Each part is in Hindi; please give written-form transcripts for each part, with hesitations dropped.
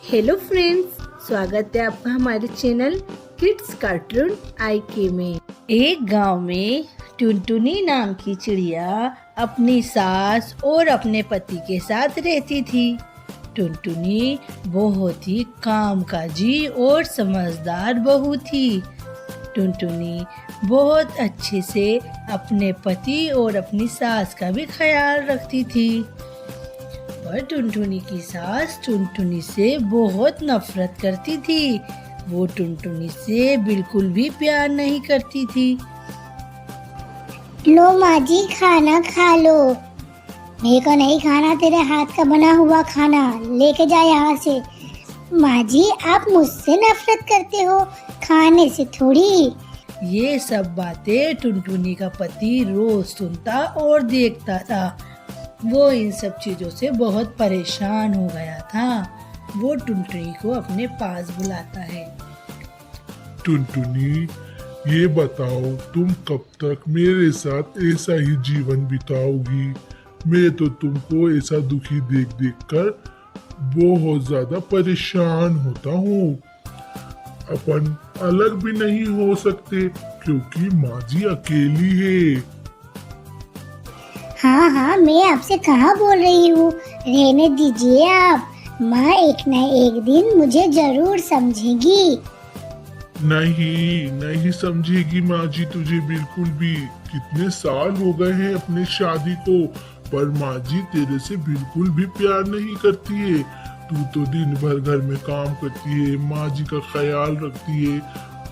हेलो फ्रेंड्स, स्वागत है आपका हमारे चैनल किड्स कार्टून आईके में। एक गांव में टुनटुनी नाम की चिड़िया अपनी सास और अपने पति के साथ रहती थी। टुनटुनी बहुत ही कामकाजी और समझदार बहू थी। टुनटुनी बहुत अच्छे से अपने पति और अपनी सास का भी ख्याल रखती थी। पर टुनटुनी की सास टुनटुनी से बहुत नफरत करती थी। वो टुनटुनी से बिल्कुल भी प्यार नहीं करती थी। लो माँ जी, खाना खा लो। मेरे को नहीं खाना तेरे हाथ का बना हुआ खाना, लेके जा यहाँ से। माँ जी, आप मुझसे नफरत करते हो, खाने से थोड़ी। ये सब बातें टुनटुनी का पति रोज सुनता और देखता था। वो इन सब चीजों से बहुत परेशान हो गया था। वो टुनटुनी को अपने पास बुलाता है। टुनटुनी, ये बताओ तुम कब तक मेरे साथ ऐसा ही जीवन बिताओगी? मैं तो तुमको ऐसा दुखी देख देख कर बहुत ज्यादा परेशान होता हूँ। अपन अलग भी नहीं हो सकते क्योंकि माँ जी अकेली है। हाँ, मैं आपसे कहाँ बोल रही हूँ, रहने दीजिए आप। माँ एक न एक दिन मुझे जरूर समझेगी। नहीं समझेगी माँ जी तुझे बिल्कुल भी। कितने साल हो गए हैं अपने शादी को, पर माँ जी तेरे से बिल्कुल भी प्यार नहीं करती है। तू तो दिन भर घर में काम करती है, माँ जी का ख्याल रखती है,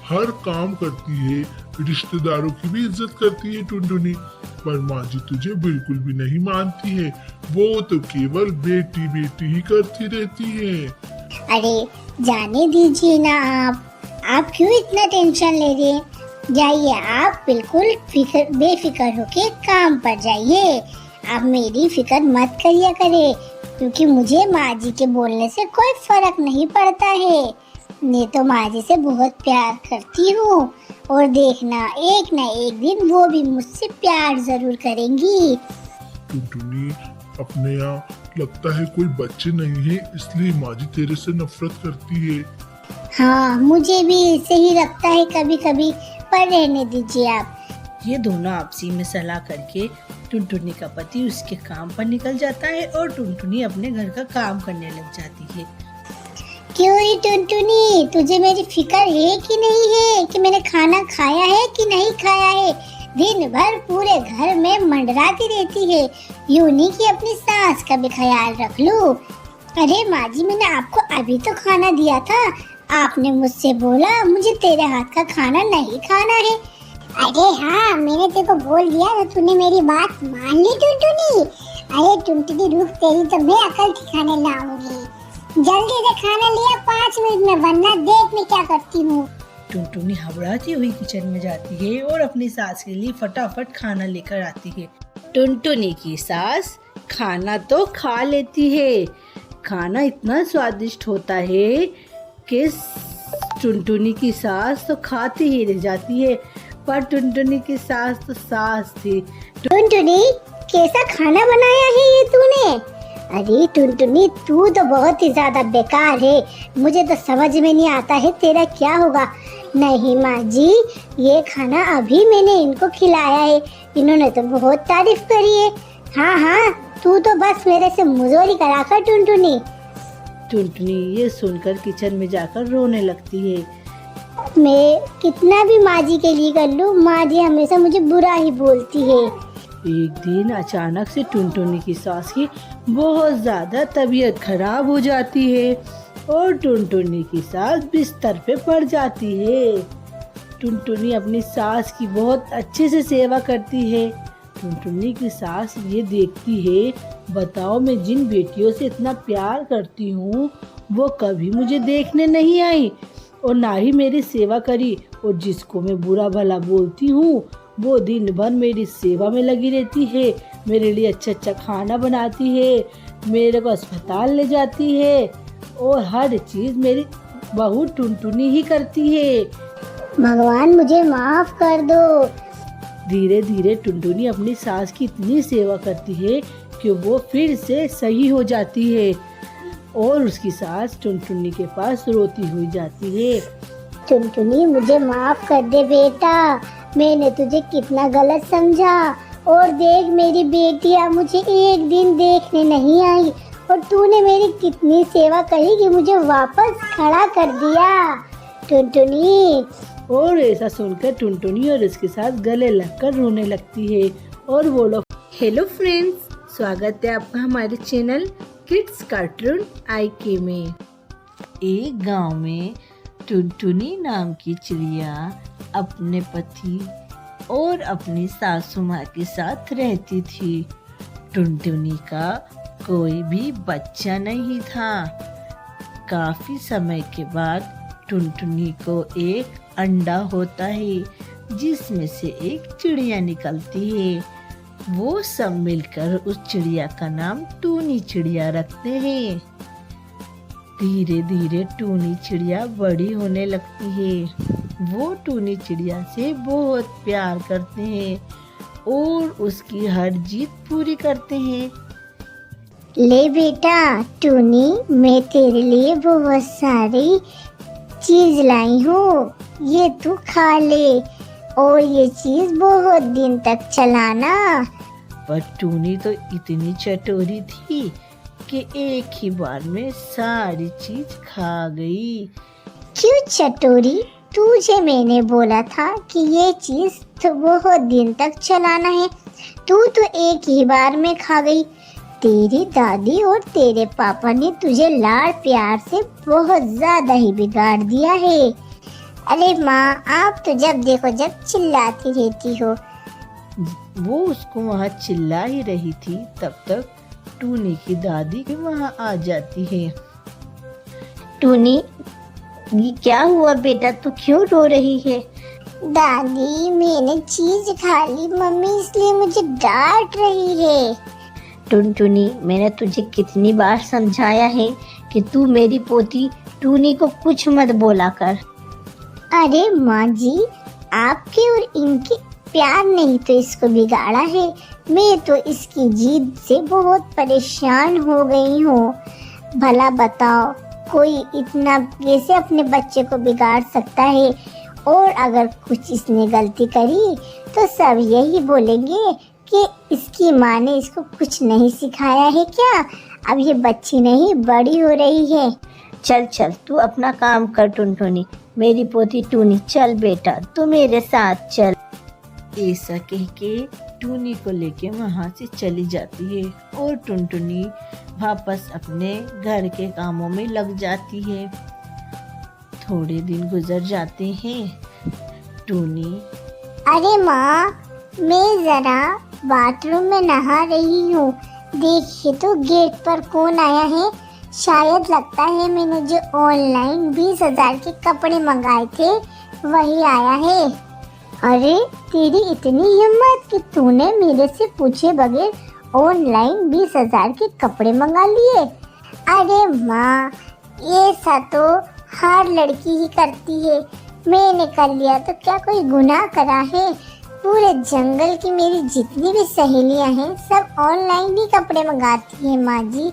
हर काम करती है, रिश्तेदारों की भी इज्जत करती है टुनटुनी। पर माँ जी तुझे बिल्कुल भी नहीं मानती है। वो तो केवल बेटी बेटी ही करती रहती है। अरे जाने दीजिए ना आप क्यों इतना टेंशन ले रहे हैं? जाइए, आप बिल्कुल बेफिक्र होके काम पर जाइए। आप मेरी फिक्र मत करिए करे, क्योंकि मुझे माँ जी के बोलने से कोई फर्क नहीं पड़ता है। मैं तो माँ जी से बहुत प्यार करती हूँ, और देखना एक न एक दिन वो भी मुझसे प्यार जरूर करेंगी। टुनटुनी, अपने यहाँ लगता है कोई बच्चे नहीं है, इसलिए माँ जी तेरे से नफरत करती है। हाँ, मुझे भी ऐसे ही लगता है कभी कभी, पर रहने दीजिए आप। ये दोनों आपसी में सलाह करके टुनटुनी का पति उसके काम पर निकल जाता है और टुनटुनी अपने घर का काम करने लग जाती है। क्यों ही टुनटुनी, तुझे मेरी फिक्र है कि नहीं है कि मैंने खाना खाया है कि नहीं खाया है? दिन भर पूरे घर में मंडराती रहती है। यूं नहीं कि अपनी सास का भी ख्याल रख लूं। अरे माँ जी, मैंने आपको अभी तो खाना दिया था। आपने मुझसे बोला मुझे तेरे हाथ का खाना नहीं खाना है। अरे हाँ, मैंने तेरे को बोल दिया तो तूने मेरी बात मान ली टुनटुनी। अरे टुनटुनी रुक, तेरी तो मैं अकल ठिकाने लाऊंगी। जल्दी से खाना लिया 5 मिनट में, वरना देख मैं क्या करती हूँ। टुनटुनी घबराती हुई किचन में जाती है और अपनी सास के लिए फटाफट खाना लेकर आती है। टुनटुनी की सास खाना तो खा लेती है। खाना इतना स्वादिष्ट होता है कि टुनटुनी की सास तो खाती ही रह जाती है। पर टुनटुनी की सास तो सास थी। टुनटुनी, कैसा खाना बनाया है ये तूने? अरे टुनटुनी, तू तो बहुत ही ज्यादा बेकार है। मुझे तो समझ में नहीं आता है तेरा क्या होगा। नहीं माँ जी, ये खाना अभी मैंने इनको खिलाया है, इन्होंने तो बहुत तारीफ करी है। हाँ, तू तो बस मेरे से मुजोरी करा कर टुनटुनी। टुनटुनी ये सुनकर किचन में जाकर रोने लगती है। मैं कितना भी माँ जी के लिए कर लूँ, माँ जी हमेशा मुझे बुरा ही बोलती है। एक दिन अचानक से टुनटुनी की सास की बहुत ज्यादा तबीयत खराब हो जाती है और टुनटुनी की सास बिस्तर पे पड़ जाती है। टुनटुनी अपनी सास की बहुत अच्छे से सेवा करती है। टुनटुनी की सास ये देखती है, बताओ मैं जिन बेटियों से इतना प्यार करती हूँ वो कभी मुझे देखने नहीं आई और ना ही मेरी सेवा करी, और जिसको मैं बुरा भला बोलती हूँ वो दिन भर मेरी सेवा में लगी रहती है, मेरे लिए अच्छा खाना बनाती है, मेरे को अस्पताल ले जाती है और हर चीज़ मेरी बहू टुनटुनी ही करती है। भगवान मुझे माफ कर दो। धीरे धीरे टुनटुनी अपनी सास की इतनी सेवा करती है कि वो फिर से सही हो जाती है। और उसकी सास टुनटुनी के पास रोती हुई जाती है। टुनटुनी मुझे माफ कर दे बेटा, मैंने तुझे कितना गलत समझा। और देख मेरी बेटियां मुझे एक दिन देखने नहीं आई और तूने मेरी कितनी सेवा करी कि मुझे वापस खड़ा कर दिया टुनटुनी। और ऐसा सुनकर टुनटुनी और उसके साथ गले लगकर रोने लगती है और वो लोग। हेलो फ्रेंड्स, स्वागत है आपका हमारे चैनल किड्स कार्टून IK में। एक गांव में टुनटुनी नाम की चिड़िया अपने पति और अपनी सासू माँ के साथ रहती थी। टुनटुनी का कोई भी बच्चा नहीं था। काफी समय के बाद टुनटुनी को एक अंडा होता है जिसमें से एक चिड़िया निकलती है। वो सब मिलकर उस चिड़िया का नाम टूनी चिड़िया रखते हैं। धीरे धीरे टूनी चिड़िया बड़ी होने लगती है। वो टूनी चिड़िया से बहुत प्यार करते हैं और उसकी हर जीत पूरी करते हैं। ले बेटा टूनी, मैं तेरे लिए बहुत सारी चीज लाई हूँ, ये तू खा ले और ये चीज बहुत दिन तक चलाना। पर टूनी तो इतनी चटोरी थी कि एक ही बार में सारी चीज खा गई। क्यों चटोरी, तुझे मैंने बोला था कि ये चीज तो बहुत दिन तक चलाना है, तू तो एक ही बार में खा गई। तेरी दादी और तेरे पापा ने तुझे लाड़ प्यार से बहुत ज्यादा ही बिगाड़ दिया है। अरे माँ, आप तो जब देखो जब चिल्लाती रहती हो। वो उसको वहाँ चिल्ला ही रही थी, तब तक टूनी की दादी भी वहाँ आ जाती है। टूनी, ये क्या हुआ बेटा, तू क्यों रो रही है? दादी, मैंने चीज खा ली मम्मी, इसलिए मुझे डांट रही है। टुनटुनी, मैंने तुझे कितनी बार समझाया है कि तू मेरी पोती टूनी को कुछ मत बोला कर। अरे माँ जी, आपके और इनके प्यार नहीं तो इसको बिगाड़ा है। मैं तो इसकी जिद से बहुत परेशान हो गई हूँ। भला बताओ, कोई इतना कैसे अपने बच्चे को बिगाड़ सकता है? और अगर कुछ इसने गलती करी तो सब यही बोलेंगे कि इसकी माँ ने इसको कुछ नहीं सिखाया है क्या? अब ये बच्ची नहीं बड़ी हो रही है। चल चल, तू अपना काम कर टुनटुनी, मेरी पोती टूनी, चल बेटा तू मेरे साथ चल। ऐसा कह के टूनी को लेके वहाँ से चली जाती है और टुनटुनी वापस अपने घर के कामों में लग जाती है। थोड़े दिन गुजर जाते हैं। टूनी, अरे माँ, मैं जरा बाथरूम में नहा रही हूँ, देखिए तो गेट पर कौन आया है। शायद लगता है मैंने जो ऑनलाइन 20,000 के कपड़े मंगाए थे वही आया है। अरे तेरी इतनी हिम्मत कि तूने मेरे से पूछे बगैर ऑनलाइन 20,000 के कपड़े मंगा लिए। अरे माँ, ये सब तो हर लड़की ही करती है, मैंने कर लिया तो क्या कोई गुनाह करा है? पूरे जंगल की मेरी जितनी भी सहेलियां हैं सब ऑनलाइन ही कपड़े मंगाती हैं माँ जी।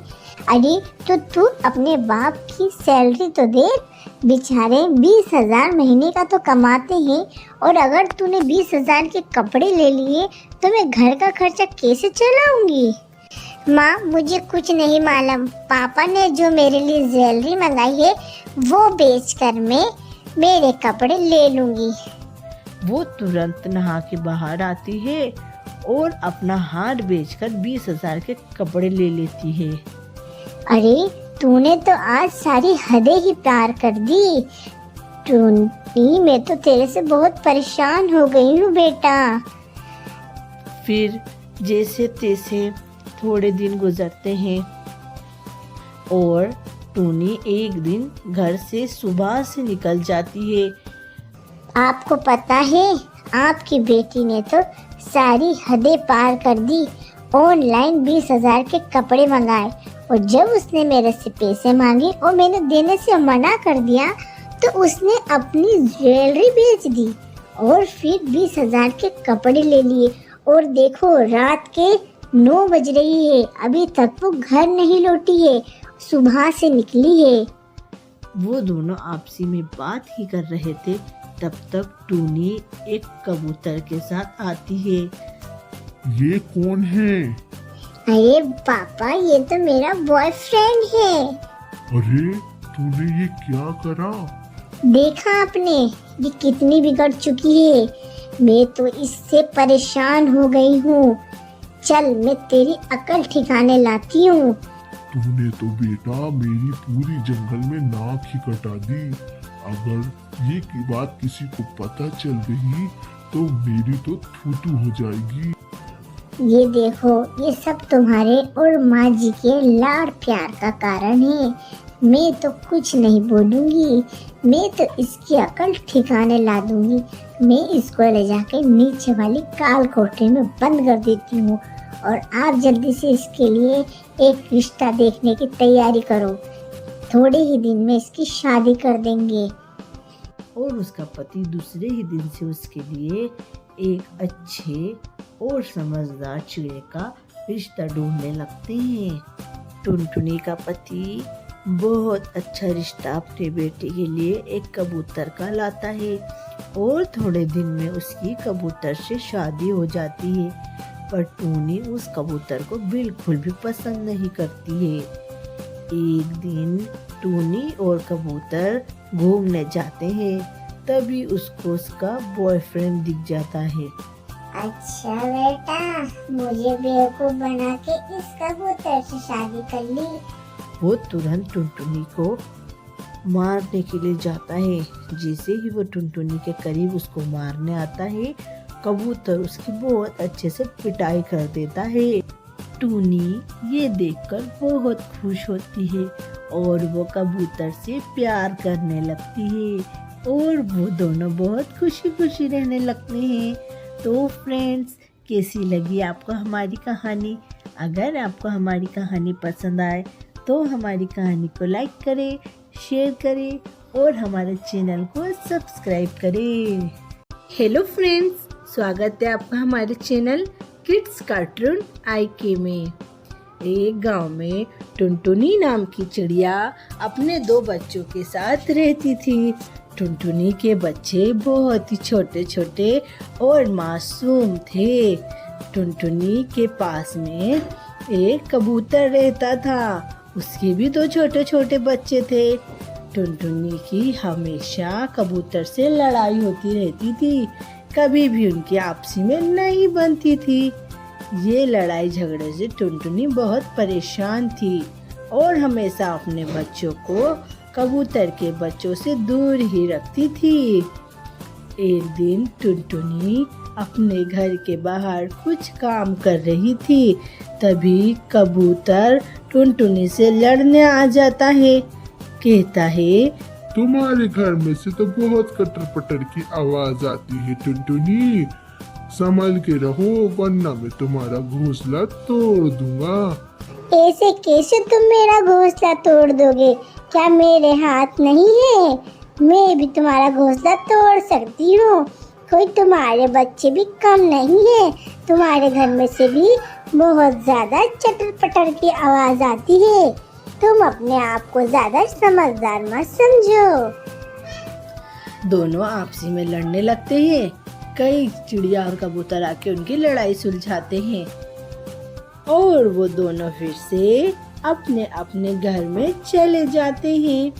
अरे तो तू अपने बाप की सैलरी तो दे, बेचारे 20,000 महीने का तो कमाते हैं, और अगर तूने 20,000 के कपड़े ले लिए तो मैं घर का खर्चा कैसे चलाऊंगी? माँ, मुझे कुछ नहीं मालूम, पापा ने जो मेरे लिए ज्वेलरी मंगाई है वो बेचकर मैं मेरे कपड़े ले लूंगी। वो तुरंत नहा के बाहर आती है और अपना हार बेचकर 20,000 के कपड़े ले लेती है। अरे तूने तो आज सारी हदें ही पार कर दी टूनी, मैं तो तेरे से बहुत परेशान हो गई हूँ बेटा। फिर जैसे तैसे थोड़े दिन गुजरते हैं और टूनी एक दिन घर से सुबह से निकल जाती है। आपको पता है, आपकी बेटी ने तो सारी हदें पार कर दी, ऑनलाइन 20,000 के कपड़े मंगाए, और जब उसने मेरे से पैसे मांगे और मैंने देने से मना कर दिया तो उसने अपनी ज्वेलरी बेच दी और फिर 20,000 के कपड़े ले लिए। और देखो रात के 9 बज रही है, अभी तक वो घर नहीं लौटी है सुबह से निकली है। वो दोनों आपसी में बात ही कर रहे थे, तब तक टूनी एक कबूतर के साथ आती है। ये कौन है? अरे पापा, ये तो मेरा बॉयफ्रेंड है। अरे तूने ये क्या करा? देखा आपने, ये कितनी बिगड़ चुकी है। मैं तो इससे परेशान हो गई हूँ। चल, मैं तेरी अकल ठिकाने लाती हूँ। तूने तो बेटा मेरी पूरी जंगल में नाक ही कटा दी। अगर ये की बात किसी को पता चल गई तो मेरी तो थू-थू हो जाएगी। ये देखो, ये सब तुम्हारे और माँ जी के लाड़ प्यार का कारण है। मैं तो कुछ नहीं बोलूँगी। मैं तो इसकी अकल ठिकाने ला दूंगी। मैं इसको ले जाके नीचे वाली काल कोठरी में बंद कर देती हूँ और आप जल्दी से इसके लिए एक रिश्ता देखने की तैयारी करो। थोड़े ही दिन में इसकी शादी कर देंगे। और उसका पति दूसरे ही दिन से उसके लिए एक अच्छे और समझदार चिड़िया का रिश्ता ढूंढने लगते हैं। टुनटुनी का पति बहुत अच्छा रिश्ता अपने बेटे के लिए एक कबूतर का लाता है और थोड़े दिन में उसकी कबूतर से शादी हो जाती है। पर टूनी उस कबूतर को बिल्कुल भी पसंद नहीं करती है। एक दिन टूनी और कबूतर घूमने जाते हैं, तभी उसको उसका बॉयफ्रेंड दिख जाता है। अच्छा बेटा, मुझे बेवकूफ बना के इस कबूतर से शादी कर ली। वो तुरंत टुनटुनी को मारने के लिए जाता है। जैसे ही वो टुनटुनी के करीब उसको मारने आता है, कबूतर उसकी बहुत अच्छे से पिटाई कर देता है। टूनी ये देखकर बहुत खुश होती है और वो कबूतर से प्यार करने लगती है और वो दोनों बहुत खुशी खुशी रहने लगते हैं। तो फ्रेंड्स, कैसी लगी आपको हमारी कहानी? अगर आपको हमारी कहानी पसंद आए तो हमारी कहानी को लाइक करें, शेयर करें और हमारे चैनल को सब्सक्राइब करें। हेलो फ्रेंड्स, स्वागत है आपका हमारे चैनल किड्स कार्टून IK में। एक गांव में टुनटुनी नाम की चिड़िया अपने 2 बच्चों के साथ रहती थी। टुनटुनी के बच्चे बहुत ही छोटे छोटे और मासूम थे। टुनटुनी के पास में एक कबूतर रहता था, उसके भी 2 छोटे छोटे बच्चे थे। टुनटुनी की हमेशा कबूतर से लड़ाई होती रहती थी, कभी भी उनकी आपसी में नहीं बनती थी। ये लड़ाई झगड़े से टुनटुनी बहुत परेशान थी और हमेशा अपने बच्चों को कबूतर के बच्चों से दूर ही रखती थी। एक दिन टुनटुनी अपने घर के बाहर कुछ काम कर रही थी, तभी कबूतर टुनटुनी से लड़ने आ जाता है। कहता है, तुम्हारे घर में से तो बहुत कटर पटर की आवाज आती है टुनटुनी, संभल के रहो वरना मैं तुम्हारा घोंसला तोड़ दूंगा। ऐसे कैसे तुम मेरा घोंसला तोड़ दोगे? क्या मेरे हाथ नहीं है? मैं भी तुम्हारा घोंसला तोड़ सकती हूँ। कोई तुम्हारे बच्चे भी कम नहीं है। तुम्हारे घर में से भी बहुत ज्यादा चटर पटर की आवाज आती है। तुम अपने आप को ज्यादा समझदार मत समझो। दोनों आपसी में लड़ने लगते हैं। कई चिड़िया और कबूतर आके उनकी लड़ाई सुलझाते हैं और वो दोनों फिर से अपने अपने घर में चले जाते हैं।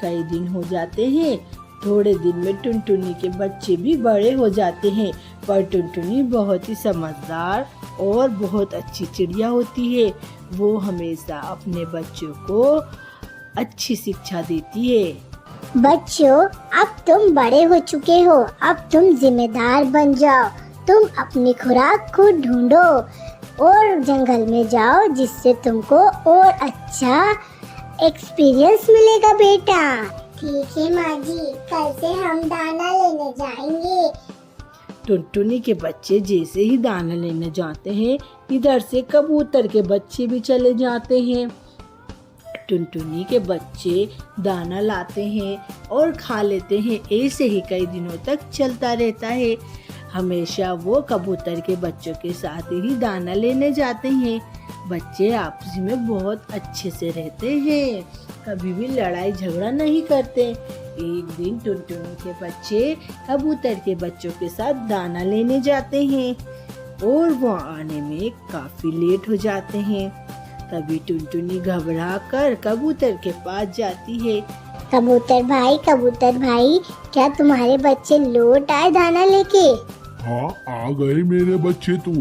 कई दिन हो जाते हैं। थोड़े दिन में टुनटुनी के बच्चे भी बड़े हो जाते हैं, पर टुनटुनी बहुत ही समझदार और बहुत अच्छी चिड़िया होती है। वो हमेशा अपने बच्चों को अच्छी शिक्षा देती है। बच्चों, अब तुम बड़े हो चुके हो, अब तुम जिम्मेदार बन जाओ। तुम अपनी खुराक खुद ढूंढो और जंगल में जाओ, जिससे तुमको और अच्छा एक्सपीरियंस मिलेगा बेटा। ठीक है माँ जी, कल से हम दाना लेने जाएंगे। टुनटुनी के बच्चे जैसे ही दाना लेने जाते हैं, इधर से कबूतर के बच्चे भी चले जाते हैं। टुनटुनी के बच्चे दाना लाते हैं और खा लेते हैं। ऐसे ही कई दिनों तक चलता रहता है। हमेशा वो कबूतर के बच्चों के साथ ही दाना लेने जाते हैं। बच्चे आपस में बहुत अच्छे से रहते हैं, कभी भी लड़ाई झगड़ा नहीं करते। एक दिन टुनटुनी के बच्चे कबूतर के बच्चों के साथ दाना लेने जाते हैं और वो आने में काफी लेट हो जाते हैं। तभी टुनटुनी घबरा कर कबूतर के पास जाती है। कबूतर भाई, क्या तुम्हारे बच्चे लौट आए दाना लेके? हाँ, आ गए मेरे बच्चे। तो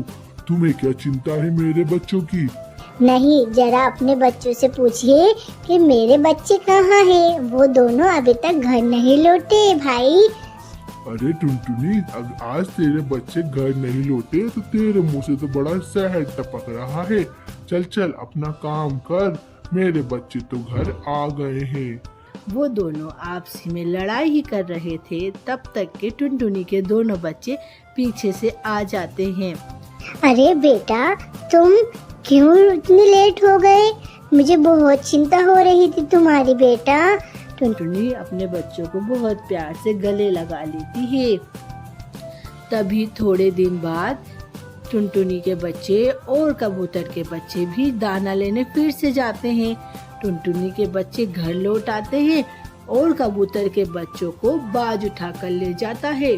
तुम्हें क्या चिंता है मेरे बच्चों की? नहीं, जरा अपने बच्चों से पूछिए कि मेरे बच्चे कहाँ हैं? वो दोनों अभी तक घर नहीं लौटे भाई। अरे टुनटुनी, आज तेरे बच्चे घर नहीं लौटे तो तेरे मुंह से तो बड़ा शहद टपक रहा है। चल चल अपना काम कर, मेरे बच्चे तो घर आ गए हैं। वो दोनों आपसी में लड़ाई ही कर रहे थे, तब तक के टुनटुनी के दोनों बच्चे पीछे से आ जाते हैं। अरे बेटा, तुम क्यों इतने लेट हो गए? मुझे बहुत चिंता हो रही थी तुम्हारी बेटा। टुनटुनी अपने बच्चों को बहुत प्यार से गले लगा लेती है। तभी थोड़े दिन बाद टुनटुनी के बच्चे और कबूतर के बच्चे भी दाना लेने फिर से जाते हैं। टुनटुनी के बच्चे घर लौट आते हैं और कबूतर के बच्चों को बाज उठाकर ले जाता है।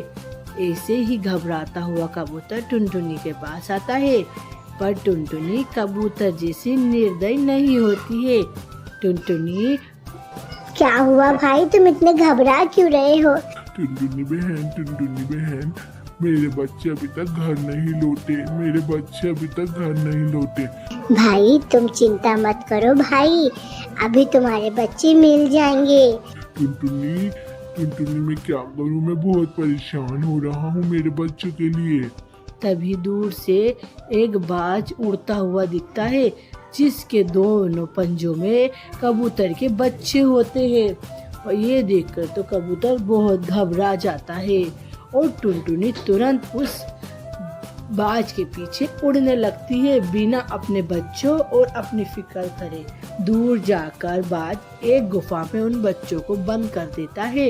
ऐसे ही घबराता हुआ कबूतर टुनटुनी के पास आता है, पर टुनटुनी कबूतर जैसी निर्दयी नहीं होती है। टुनटुनी, क्या हुआ भाई, तुम इतने घबरा क्यों रहे हो? टुनटुनी बहन, मेरे बच्चे अभी तक घर नहीं लौटे। भाई तुम चिंता मत करो भाई, अभी तुम्हारे बच्चे मिल जाएंगे। टुनटुनी मैं क्या करूं? मैं बहुत परेशान हो रहा हूं मेरे बच्चों के लिए। तभी दूर से एक बाज उड़ता हुआ दिखता है, जिसके दोनों पंजों में कबूतर के बच्चे होते हैं। और ये देखकर तो कबूतर बहुत घबरा जाता है और टुनटुनी तुरंत उस बाज के पीछे उड़ने लगती है, बिना अपने बच्चों और अपनी फिक्र करे। दूर जाकर बाज एक गुफा में उन बच्चों को बंद कर देता है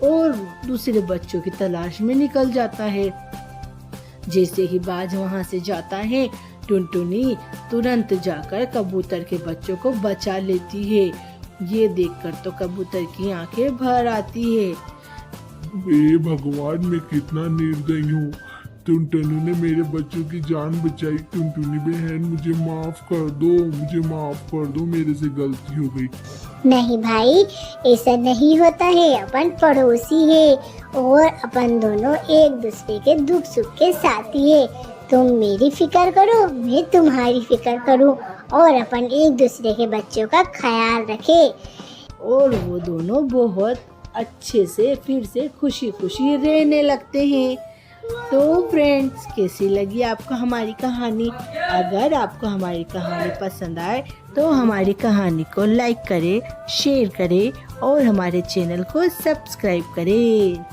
और दूसरे बच्चों की तलाश में निकल जाता है। जैसे ही बाज वहां से जाता है, टुनटुनी तुरंत जाकर कबूतर के बच्चों को बचा लेती है। ये देखकर तो कबूतर की आंखें भर आती है। हे भगवान, मैं कितना निर्दयी हूँ। टुनटुनी ने मेरे बच्चों की जान बचाई। टुनटुनी बहन, मुझे माफ कर दो, मेरे से गलती हो गई। नहीं भाई, ऐसा नहीं होता है, अपन पड़ोसी है और अपन दोनों एक दूसरे के दुख सुख के साथी है। तुम मेरी फिक्र करो, मैं तुम्हारी फिक्र करूं और अपन एक दूसरे के बच्चों का ख्याल रखें। और वो दोनों बहुत अच्छे से फिर से खुशी खुशी रहने लगते हैं। तो फ्रेंड्स, कैसी लगी आपको हमारी कहानी? अगर आपको हमारी कहानी पसंद आए तो हमारी कहानी को लाइक करें, शेयर करें और हमारे चैनल को सब्सक्राइब करें।